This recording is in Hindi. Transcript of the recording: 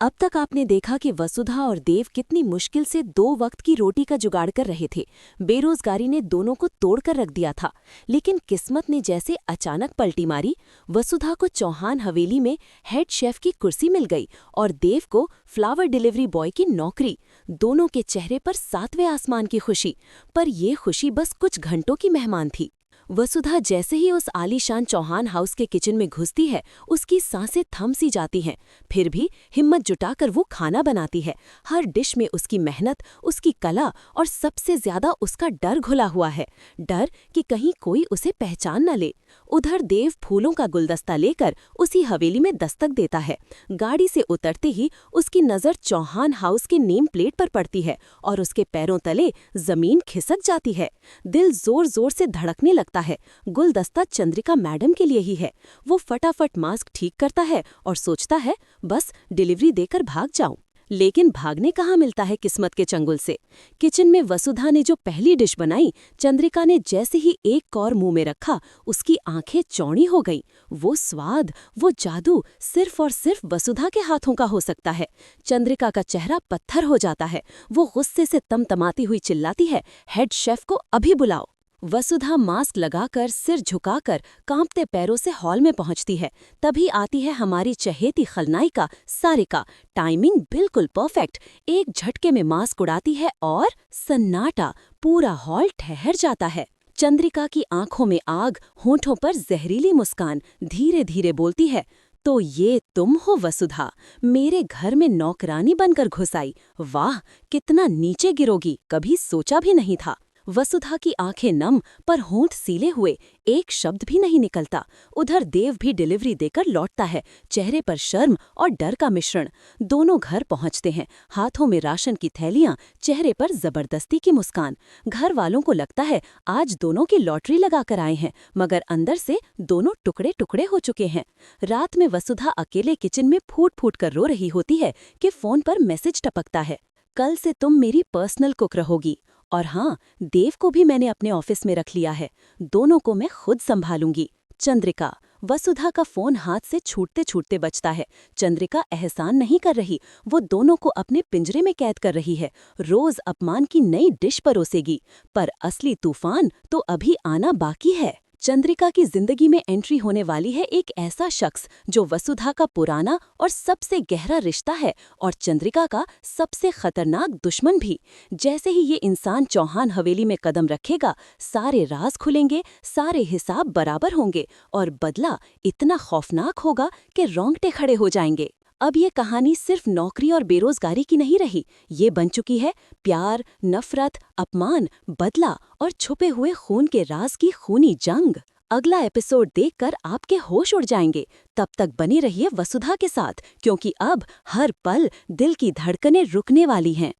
अब तक आपने देखा कि वसुधा और देव कितनी मुश्किल से 2 वक्त की रोटी का जुगाड़ कर रहे थे। बेरोजगारी ने दोनों को तोड़कर रख दिया था, लेकिन किस्मत ने जैसे अचानक पलटी मारी। वसुधा को चौहान हवेली में हेड शेफ की कुर्सी मिल गई और देव को फ्लावर डिलीवरी बॉय की नौकरी। दोनों के चेहरे पर 7वें आसमान की खुशी, पर ये खुशी बस कुछ घंटों की मेहमान थी। वसुधा जैसे ही उस आलीशान चौहान हाउस के किचन में घुसती है, उसकी सांसें थम सी जाती हैं। फिर भी हिम्मत जुटाकर वो खाना बनाती है। हर डिश में उसकी मेहनत, उसकी कला और सबसे ज्यादा उसका डर घुला हुआ है। डर कि कहीं कोई उसे पहचान न ले। उधर देव फूलों का गुलदस्ता लेकर उसी हवेली में दस्तक देता है। गाड़ी से उतरते ही उसकी नज़र चौहान हाउस के नेम प्लेट पर पड़ती है और उसके पैरों तले जमीन खिसक जाती है। दिल जोर जोर से धड़कने लगता है। गुलदस्ता चंद्रिका मैडम के लिए ही है। वो फटाफट मास्क ठीक करता है और सोचता है, बस डिलीवरी देकर भाग जाऊं। लेकिन भागने कहाँ मिलता है किस्मत के चंगुल से। किचन में वसुधा ने जो पहली डिश बनाई, चंद्रिका ने जैसे ही एक कौर मुंह में रखा, उसकी आंखें चौड़ी हो गईं। वो स्वाद, वो जादू सिर्फ और सिर्फ वसुधा के हाथों का हो सकता है। चंद्रिका का चेहरा पत्थर हो जाता है। वो गुस्से से तमतमाती हुई चिल्लाती है, हेड शेफ को अभी बुलाओ। वसुधा मास्क लगाकर, सिर झुकाकर, कांपते पैरों से हॉल में पहुंचती है। तभी आती है हमारी चहेती खलनायिका सारिका। टाइमिंग बिल्कुल परफेक्ट। एक झटके में मास्क उड़ाती है और सन्नाटा। पूरा हॉल ठहर जाता है। चंद्रिका की आंखों में आग, होंठों पर जहरीली मुस्कान। धीरे धीरे बोलती है, तो ये तुम हो वसुधा, मेरे घर में नौकरानी बनकर घुस आई। वाह, कितना नीचे गिरोगी, कभी सोचा भी नहीं था। वसुधा की आंखें नम, पर होंठ सीले हुए, एक शब्द भी नहीं निकलता। उधर देव भी डिलीवरी देकर लौटता है, चेहरे पर शर्म और डर का मिश्रण। दोनों घर पहुंचते हैं, हाथों में राशन की थैलियां, चेहरे पर जबरदस्ती की मुस्कान। घर वालों को लगता है आज दोनों की लॉटरी लगाकर आए हैं, मगर अंदर से दोनों टुकड़े टुकड़े हो चुके हैं। रात में वसुधा अकेले किचन में फूट फूट कर रो रही होती है कि फोन पर मैसेज टपकता है, कल से तुम मेरी पर्सनल कुक रहोगी। और हाँ, देव को भी मैंने अपने ऑफिस में रख लिया है। दोनों को मैं खुद संभालूंगी। चंद्रिका। वसुधा का फोन हाथ से छूटते छूटते बचता है। चंद्रिका एहसान नहीं कर रही, वो दोनों को अपने पिंजरे में कैद कर रही है। रोज अपमान की नई डिश परोसेगी, पर असली तूफान तो अभी आना बाकी है। चंद्रिका की जिंदगी में एंट्री होने वाली है एक ऐसा शख्स जो वसुधा का पुराना और सबसे गहरा रिश्ता है, और चंद्रिका का सबसे खतरनाक दुश्मन भी। जैसे ही ये इंसान चौहान हवेली में कदम रखेगा, सारे राज खुलेंगे, सारे हिसाब बराबर होंगे और बदला इतना खौफनाक होगा कि रोंगटे खड़े हो जाएंगे। अब ये कहानी सिर्फ नौकरी और बेरोजगारी की नहीं रही, ये बन चुकी है प्यार, नफरत, अपमान, बदला और छुपे हुए खून के राज की खूनी जंग। अगला एपिसोड देखकर आपके होश उड़ जाएंगे। तब तक बने रहिए वसुधा के साथ, क्योंकि अब हर पल दिल की धड़कनें रुकने वाली हैं।